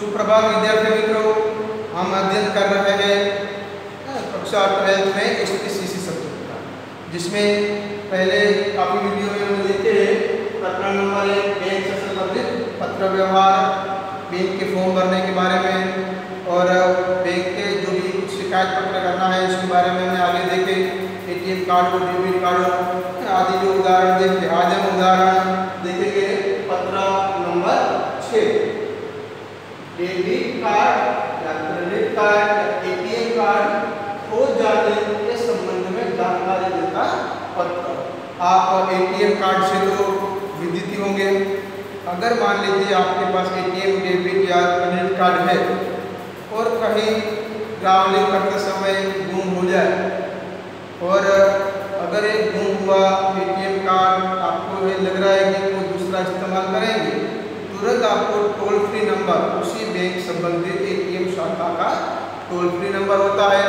सुप्रभात विद्यार्थी मित्रों, हम अध्ययन कर रहे हैं कक्षा 12 में एसपीसीसी सब्जेक्ट का, जिसमें पहले काफ़ी वीडियो में हमने देखे हैं प्रकरण नंबर 1 बैंक से संबंधित पत्र व्यवहार, बैंक के फॉर्म भरने के बारे में और बैंक के जो भी कुछ शिकायत पत्र करना है इसके बारे में हमने आगे देखे। एटीएम कार्ड और डेबिट कार्ड आदि जो उदाहरण देखे, आज हम उदाहरण देखेंगे पत्र नंबर 6। डेबिट कार्ड या क्रेडिट कार्ड या एटीएम कार्ड खो जाने के संबंध में जानकारी देता पत्र। आप एटीएम कार्ड से तो विदित होंगे। अगर मान लीजिए आपके पास एटीएम डेबिट या क्रेडिट कार्ड है और कहीं ट्रैवलिंग करते समय गुम हो जाए और अगर एक गुम हुआ एटीएम कार्ड आपको लग रहा है कि कोई दूसरा इस्तेमाल करेंगे, तुरंत आपको टोल फ्री नंबर, उसी बैंक संबंधित एटीएम शाखा का टोल फ्री नंबर होता है,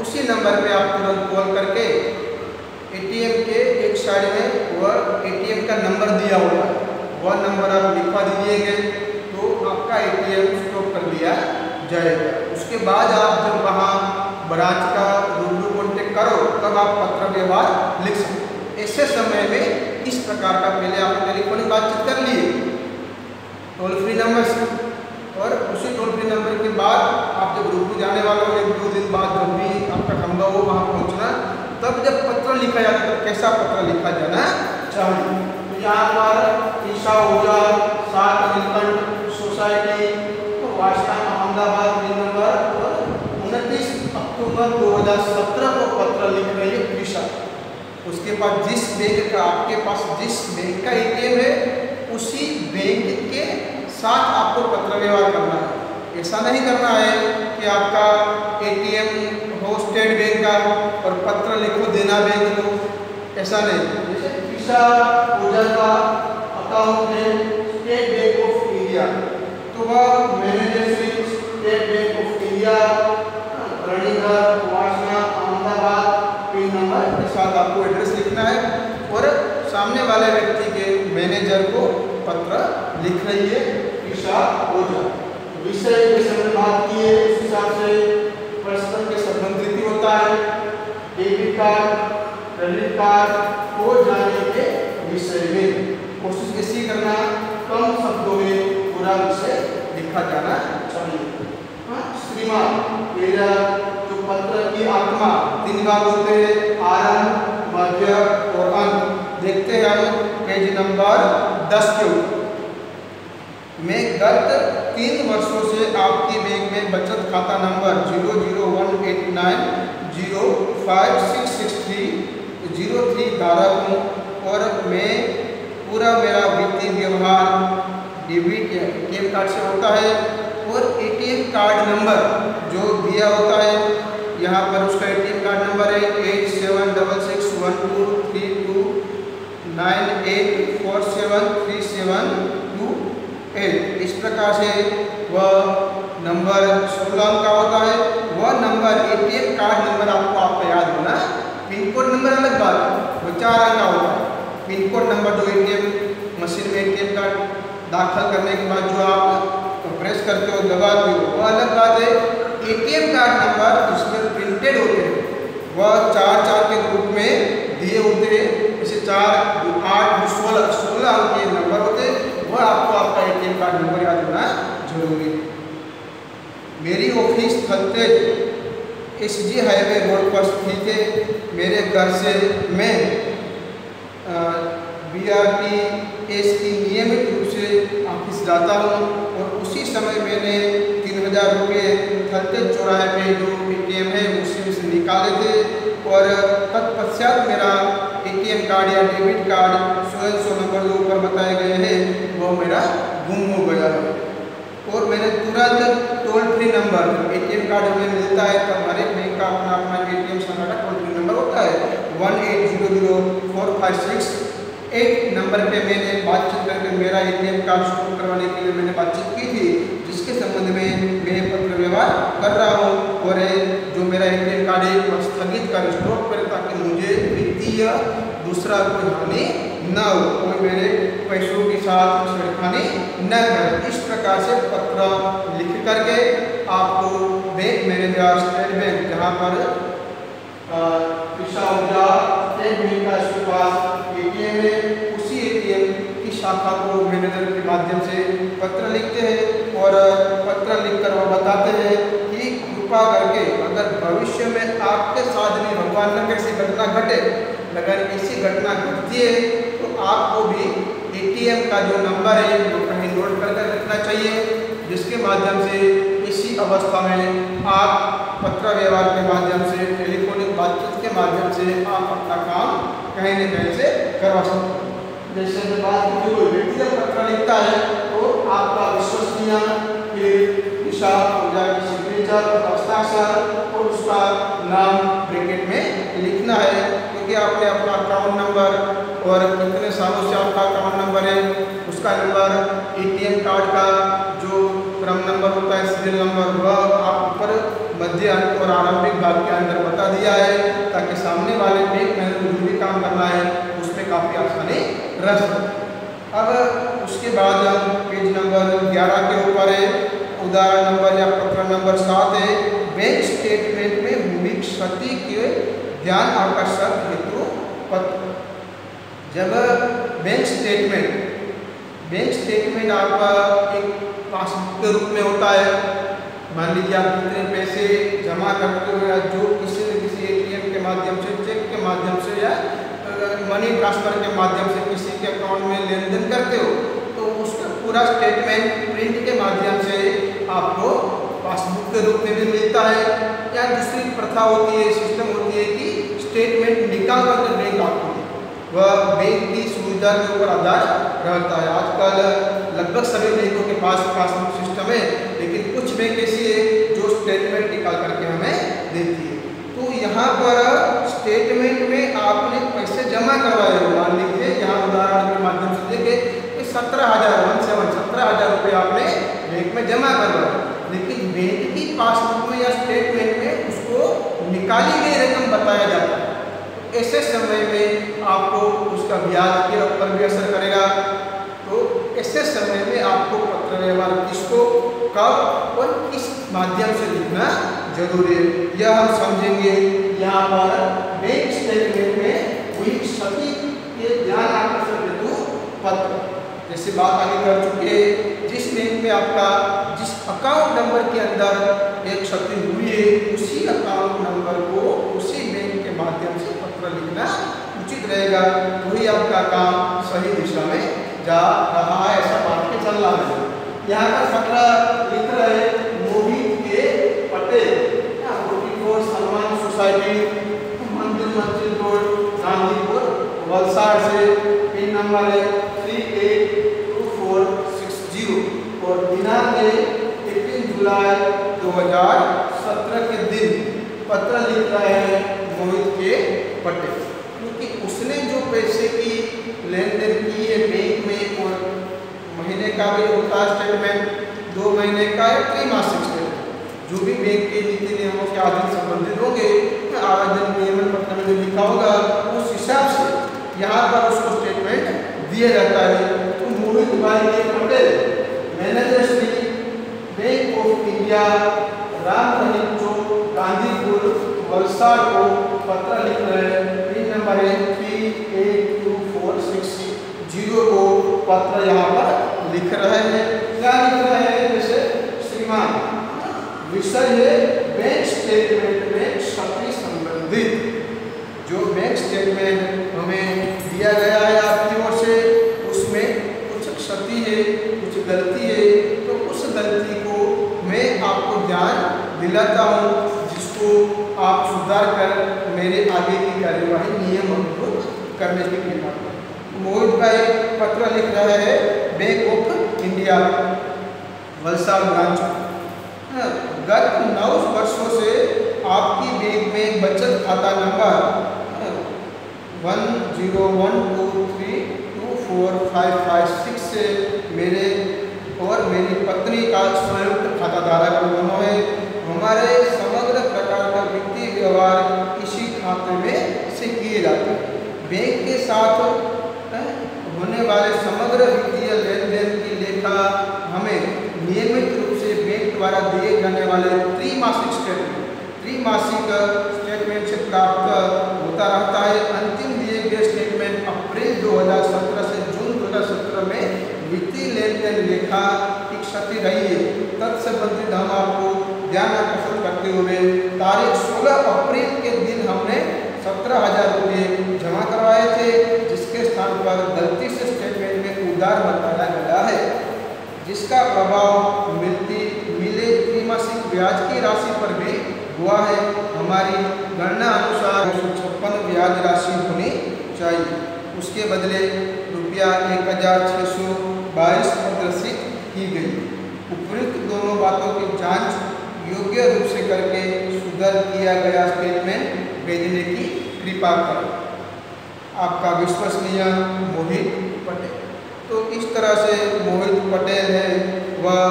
उसी नंबर पे आप तुरंत कॉल करके एटीएम के एक साइड में वह एटीएम का नंबर दिया हुआ है, वह नंबर आप लिखवा दीजिएगा तो आपका एटीएम स्टॉप कर दिया जाएगा। उसके बाद आप जब वहाँ ब्रांच का रूबरू कॉन्टेक्ट करो तब आप पत्र व्यवहार लिख सकते। ऐसे समय में इस प्रकार का पहले आपने टेलीफोनिक बातचीत कर लिए टोल फ्री नंबर से, और उसी टोल फ्री नंबर के बाद आप जब रूबरू जाने वाले हो 1-2 दिन बाद जब भी आपका संभव हो वहाँ पहुँचना, तब जब पत्र लिखा जाता है तो कैसा पत्र लिखा जाना चाहिए। तो यहाँ पर ईशा ऊर्जा 7 नीलकंठ सोसाइटी वास्ता अहमदाबाद बिल नंबर 29 अक्टूबर 2017 को पत्र लिख रही है ईशा। उसके बाद जिस बैंक का आपके पास जिस बैंक का एटीएम है उसी बैंक के साथ आपको पत्र व्यवहार करना है। ऐसा नहीं करना है कि आपका एटीएम हो स्टेट बैंक का और पत्र लिखो देना बैंक को, ऐसा नहीं। जैसे ईशा ऊर्जा का अकाउंट है स्टेट बैंक ऑफ इंडिया, तो वह manager Shri State Bank of India Ranighar Vasna Ahmedabad pin number के साथ आपको एड्रेस लिखना है और सामने वाले व्यक्ति के मैनेजर को पत्र लिख रही है ईशा ऊर्जा। विषय के संबंध बात की है, उस हिसाब से परस्पर के संबंधित ही होता है। डेबिट कार्ड क्रेडिट कार्ड खो जाने के विषय में कोशिश ऐसी करना कम शब्दों में पूरा विषय लिखा जाना चाहिए। श्रीमान मेरा जो पत्र की आत्मा 3 भाग होते हैं, आरंभ, मध्य और अंत। देखते हैं हम पेज नंबर 10 के ऊपर। मैं गत 3 वर्षों से आपकी बैंक में बचत खाता नंबर 00189056630 धारक हूँ और मैं पूरा मेरा वित्तीय व्यवहार डेबिट या एटीएम कार्ड से होता है और एटीएम कार्ड नंबर जो दिया होता है यहाँ पर उसका एटीएम कार्ड नंबर है 87661239847372। इस प्रकार से वह नंबर 16 का होता है। वह नंबर एटीएम कार्ड नंबर आपको याद होना। पिन कोड नंबर अलग बात है, वो 4 अंक का होता है। पिन कोड नंबर जो एटीएम मशीन में एटीएम कार्ड दाखिल करने के बाद जो आप प्रेस करते हो दबाते हो वो अलग बात है। एटीएम कार्ड नंबर इसमें प्रिंटेड होते हैं, वह 4-4 के ग्रुप में दिए होते हैं। जैसे 4, 8, 16 अंक के नंबर होते हैं, वह आपको आपका एटीएम कार्ड नंबर याद होना जरूरी है। मेरी office Thaltej SG highway road पर स्थित है। मेरे घर से मैं BRTS की नियमित रूप से ऑफिस जाता हूँ और उसी समय मैंने 3000 रुपये थलतेज चौराहे पे जो एटीएम है उसी में से निकाले थे और तत्पश्चात मेरा एटीएम कार्ड या डेबिट कार्ड 100 नंबर जो ऊपर बताए गए हैं वो मेरा गुम हो गया है और मैंने तुरंत toll free number ATM card हमें मिलता है तो हमारे बैंक का अपना अपना एटीएम शाखा का टोल फ्री नंबर होता है 18004568 नंबर पे मैंने बातचीत करके मेरा एटीएम कार्ड स्टॉप करवाने के लिए मैंने बातचीत की थी, जिसके संबंध में मैं पत्र व्यवहार कर रहा हूँ और जो मेरा एटीएम कार्ड है वह स्थगित कर स्टॉप करे ताकि मुझे वित्तीय दूसरा कोई हानि न हो, कोई मेरे पैसों के साथ छेड़खानी न करे। इस प्रकार प्रकार से पत्र लिख करके आपको बैंक मैनेजर स्टेट बैंक जहाँ पर पैसा हो गया स्टेट बैंक का इसके पास एटीएम है, उसी एटीएम की शाखा को मैनेजर के माध्यम से पत्र लिखते हैं और पत्र लिखकर वो बताते हैं कि कृपा करके अगर भविष्य में आपके साथ भी भगवान न करे ऐसी घटना घटे, अगर ऐसी घटना घटती है तो आपको भी एटीएम का जो नंबर है वो कहीं नोट कर रखना चाहिए, जिसके माध्यम से इसी अवस्था में आप पत्र व्यवहार के माध्यम से, टेलीफोनिक बातचीत के माध्यम से आप अपना काम कहीं न कहीं से करवा सकते हैं। जैसे मैं बात की कोई व्यक्ति जब पत्र लिखता है तो आपका विश्वसनीय दिशा की सिग्नेचर हस्ताक्षर और उसका नाम ब्रैकेट में लिखना है, क्योंकि आपने अपना अकाउंट नंबर और कितने सालों से आपका अकाउंट नंबर है, उसका नंबर, एटीएम कार्ड का जो क्रम नंबर होता है, सीरियल नंबर, वह आप ऊपर मध्य अंक और आरंभिक भाग के अंदर बता दिया है, ताकि सामने वाले बैंक में जो भी काम करना है उसमें काफ़ी आसानी रह सके। अब उसके बाद हम पेज नंबर 11 के ऊपर है, उदाहरण नंबर या पत्र नंबर 7 है, बैंक स्टेटमेंट में हुई क्षति के ध्यान आकर्षक हेतु पत्र। जब बैंक स्टेटमेंट आपका एक पासबुक के रूप में होता है, मान लीजिए आप कितने पैसे जमा करते हो या जो किसी न किसी एटीएम के माध्यम से, चेक के माध्यम से या मनी ट्रांसफर के माध्यम से किसी के अकाउंट में लेन देन करते हो, तो उसका पूरा स्टेटमेंट प्रिंट के माध्यम से आपको पासबुक के रूप में भी मिलता है। या दूसरी प्रथा होती है, सिस्टम होती है कि स्टेटमेंट निकाल कर बैंक आपको दे, वह बैंक की सुविधा के ऊपर आधार रहता है। आजकल लगभग सभी बैंकों के पास पासबुक सिस्टम है, लेकिन कुछ बैंक ऐसी है जो स्टेटमेंट निकाल करके हमें देती है। तो यहाँ पर स्टेटमेंट में आपने पैसे जमा करवाए हो, मान लीजिए यहाँ उदाहरण के माध्यम से देखें 17,000 रुपये आपने बैंक में जमा करवाए, लेकिन बैंक की पासबुक में या स्टेटमेंट में उसको निकाली गई रकम बताया जाता है। ऐसे समय में आपको उसका ब्याज के ऊपर भी असर करेगा। तो ऐसे समय में आपको पत्र व्यवहार किसको, कब और किस माध्यम से लिखना जरूरी है, यह हम समझेंगे। यहाँ पर बैंक स्टेटमेंट में हुई क्षति के ध्यान आकर्षण हेतु पत्र, जैसे बात आगे कर चुके हैं, जिस बैंक में आपका जिस अकाउंट नंबर के अंदर एक क्षति हुई है, उसी अकाउंट नंबर को उसी बैंक के माध्यम से पत्र लिखना उचित रहेगा, वही आपका काम सही दिशा में जा रहा है, ऐसा मान के चलना है। यहाँ पर पत्र लिख रहे मोहित के पटेल, 44 सम्मान सोसाइटी, मंदिर मस्जिद रोड, गांधीपुर, वलसाड़ से। पिन नंबर है 382460 और दिनांक है 18 जुलाई 2017 के दिन पत्र लिख रहे हैं मोहित के पटेल, क्योंकि उसने जो पैसे की लेन देन की है बैंक में, और महीने का भी होता है स्टेटमेंट, 2 महीने का या त्रैमासिक स्टेटमेंट, जो भी बैंक के नीति नियमों के अधीन संबंधित होंगे, आवेदन नियमन पत्र में जो लिखा होगा उस हिसाब से यहाँ पर उसको स्टेटमेंट दिया जाता है। तो मोहित भाई K Patel manager Shri Bank of India, Ramdhani Chowk, Gandhipur, Valsad को पत्र लिख रहे हैं। पिन नंबर है 382460 को पत्र यहाँ पर लिख रहे हैं। क्या लिख रहे हैं? जैसे श्रीमान, विषय है बैंक स्टेटमेंट में क्षति संबंधित। जो बैंक स्टेटमेंट हमें दिया गया है आपकी ओर से, उसमें कुछ क्षति है, कुछ गलती है, तो उस गलती को मैं आपको ध्यान दिलाता हूँ, जिसको आप सुधार कर मेरे आगे की कार्यवाही नियम अनुरूप करने की कृपा करें। मोहित भाई पत्र लिख रहे हैं bank of India, Valsad branch. गत 9 वर्षों से आपकी बैंक में बचत खाता नंबर 1012324556 से मेरे और मेरी पत्नी का संयुक्त खाता धारक दोनों है। हमारे समग्र प्रकार का वित्तीय व्यवहार इसी खाते में से किए जाते हैं। बैंक के साथ होने वाले समग्र वित्तीय लेन देन की लेखा हमें नियमित रूप से बैंक द्वारा दिए जाने वाले त्रैमासिक स्टेटमेंट से प्राप्त होता रहता है। अंतिम दिए गए स्टेटमेंट अप्रैल 2017 से जून 2017 में वित्तीय लेन देन लेखा की क्षति रही है। तत्संबंधित हम आपको ध्यान आकर्षित करते हुए तारीख 16 अप्रैल के दिन हमने 17,000 रुपये जमा करवाए थे, जिसके स्थान पर गलती से स्टेटमेंट में उधार बताया गया है, जिसका प्रभाव मिले त्रैमासिक ब्याज की राशि पर भी हुआ है। हमारी गणना अनुसार 156 ब्याज राशि होनी चाहिए, उसके बदले रुपया 1,622 प्रदर्शित की गई। उपयुक्त दोनों बातों की जांच योग्य रूप से करके सुधार किया गया स्टेटमेंट भेजने की कृपा करें। आपका विश्वसनीय मोहित पटेल। तो इस तरह से मोहित पटेल है, वह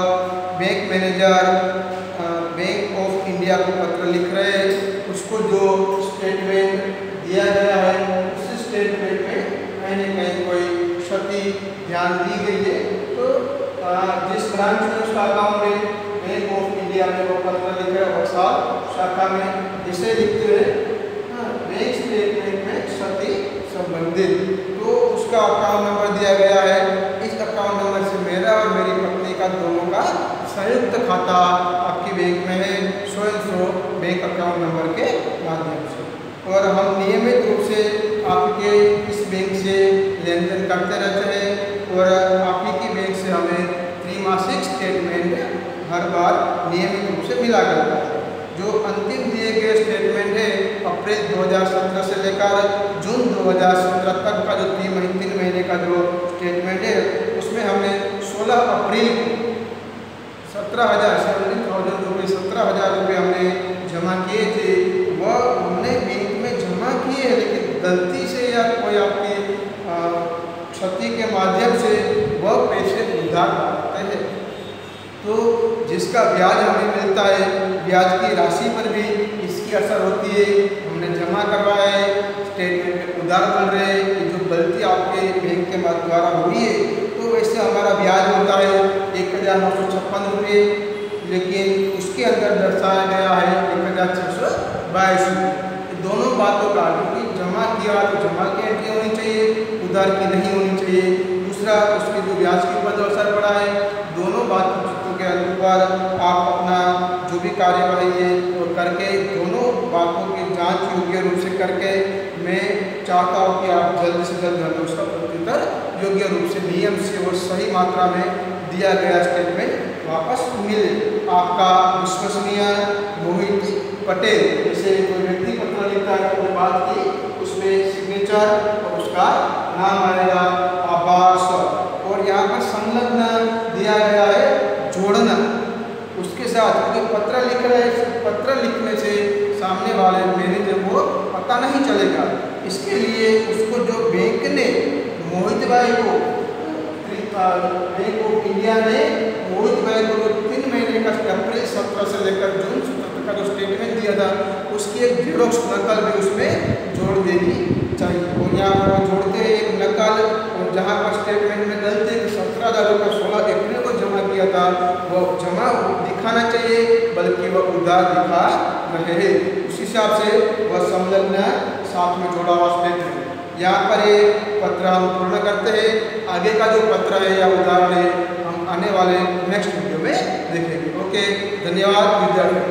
bank manager bank of India को पत्र लिख रहे हैं। उसको जो स्टेटमेंट दिया गया है उस स्टेटमेंट में कहीं न कहीं कोई क्षति ध्यान दी गई है। तो जिस ब्रांच में उसका अकाउंट है बैंक ऑफ इंडिया में वो पत्र लिख रहे हैं, शाखा में इसे लिखते हैं बैंक स्टेटमेंट में क्षति संबंधित, तो उसका अकाउंट नंबर दिया गया है। इस अकाउंट नंबर से मेरा और मेरी पत्नी का दोनों का संयुक्त खाता आपकी बैंक में है, सो बैंक अकाउंट नंबर के माध्यम से। और हम नियमित रूप से आपके इस बैंक से लेन देन करते रहते हैं और आप ही की बैंक से हमें त्रैमासिक स्टेटमेंट हर बार नियमित रूप से मिला करता है। जो अंतिम दिए गए स्टेटमेंट है अप्रैल 2017 से लेकर जून 2017 तक का जो 3 महीने का जो स्टेटमेंट है, उसमें हमने 16 अप्रैल को 17,000 रुपये हमने जमा किए थे। वह हमने बैंक में जमा किए हैं, लेकिन गलती से या कोई आपकी क्षति के माध्यम से वह पैसे उधार करते हैं, तो जिसका ब्याज हमें मिलता है, ब्याज की राशि पर भी इसकी असर होती है। हमने जमा करवाया है, स्टेटमेंट में उधार मिल रहे हैं, जो गलती आपके बैंक के द्वारा हुई है, तो वैसे हमारा ब्याज होता है 1,956 रुपये, लेकिन उसके अंदर दर्शाया गया है 1,622 रुपये। दोनों बातों का, क्योंकि जमा किया तो जमा की एंट्री होनी चाहिए, उधार की नहीं होनी चाहिए। दूसरा, उसके जो ब्याज के ऊपर जो असर पड़ा है, दोनों बातों के अनुसार आप अपना जो भी कार्यवाही है वो करके दोनों बातों की जांच योग्य रूप से करके, मैं चाहता हूँ कि आप जल्द से जल्द हमें उसका प्रत्युत्तर योग्य रूप से नियम से और सही मात्रा में दिया गया स्टेटमेंट वापस मिले। आपका विश्वसनीय मोहित पटेल। जैसे कोई व्यक्ति पत्र लिखता है तो बात की, उसमें सिग्नेचर और उसका नाम आएगा, आवास, और यहाँ पर संलग्न दिया गया है जोड़ना उसके साथ, क्योंकि पत्र लिख रहे हैं, पत्र लिखने से सामने वाले मैनेजर को पता नहीं चलेगा। इसके लिए उसको जो बैंक ने मोहित भाई को, बैंक ऑफ इंडिया ने मोहित भाई को 3 महीने का अप्रैल 17 से लेकर जून 17 का जो स्टेटमेंट दिया था, उसकी एक जेरोक्स नकल भी उसमें जोड़ देनी चाहिए। और यहाँ पर जोड़ते एक नकल, और जहाँ पर स्टेटमेंट में गलती 17,000 रुपये 16 अप्रैल को जमा किया था, वो जमा दिखाना चाहिए, बल्कि वह उधार दिखा रहे हैं। उस हिसाब से वह संलग्न साथ में जोड़ा हुआ स्टेटमेंट। यहाँ पर ये पत्र हम पूर्ण करते हैं। आगे का जो पत्र है या उदाहरण है हम आने वाले नेक्स्ट वीडियो में देखेंगे। ओके, धन्यवाद विद्यार्थी।